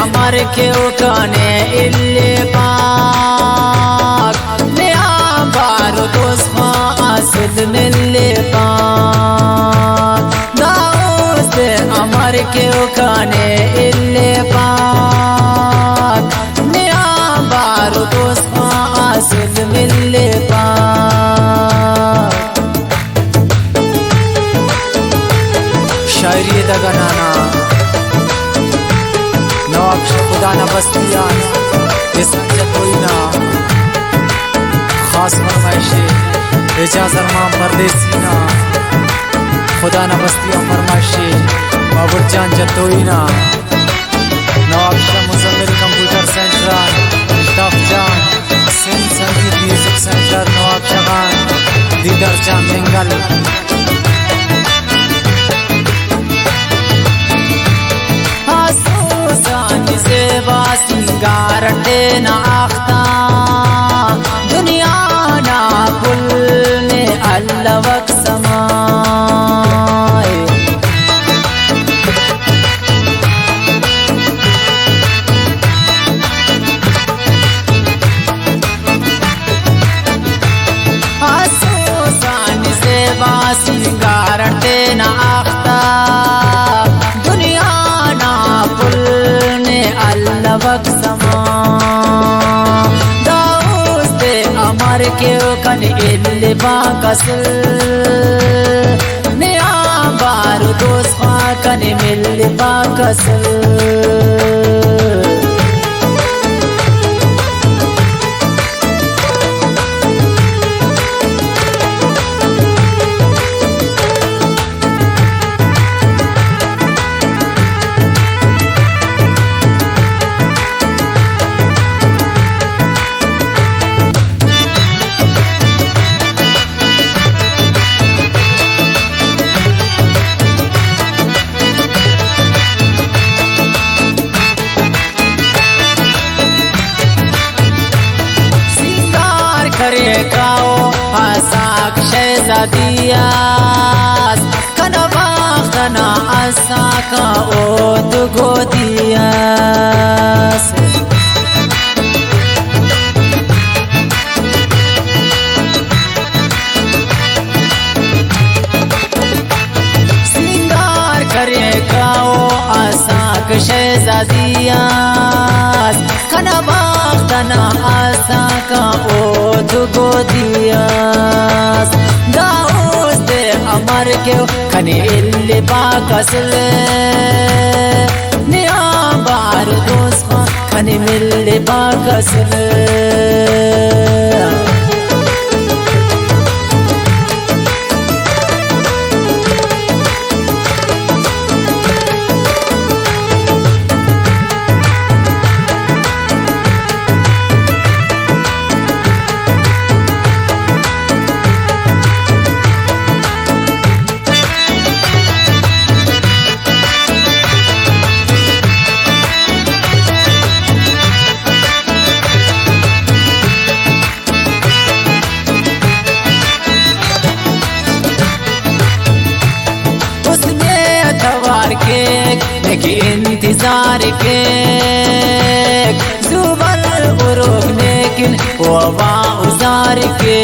अमर के उकाने इल्ले पाक नया बारो दोस्मा आसिद मिले पाक दाऊद अमर के उकाने इल्ले पाक नया बारो दोस्मा आसिद मिले पाक शायरी दगनाना नवाक्ष खुदा न बस्तियान कोईना खास फरमाइशे एजाज अरमान परदेसीना खुदा न बस्तिया फरमाइशे बाबुर जान जतोईना नवाक्ष मुजम्मिल कंप्यूटर सेंटर अल्ताफ जान सिंध संगीत म्यूजिक सेंटर नवाक्ष खान दीदार जान मिंगल सिंगारटे न आख्ता दुनिया ना पुल ने अल्लवक समाए आसूसान से सिंगारटे न आख्ता दुनिया ना पुल ने अल्लवक के कन इल्ले बाकसल नया बारो दोस्मा कन मिल बाकसल करे काओ आसाक शहजादियास कनवा कना आसाका ओ दुगो दियास सिंगार करे काओ आसाक शहजादियास कनवा कना आसाका ओ दुगो दियास दाऊद अमर के खने इल्ले बाकसल नया बार दोस्मा खने मिले बाकसल के इंतजार के जुबल उरोग लेकिन वबा उजार के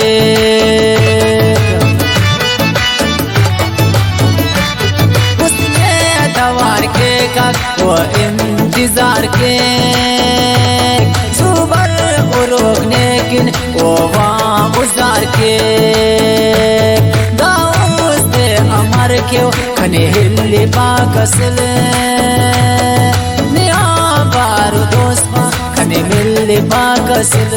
उसने दवार के का वो इंतजार के जुबल उरोग लेकिन वबा उजार के दाऊद अमर के खने हिल्ले बाकसल नया बारो दोस्मा खने मिले बाकसल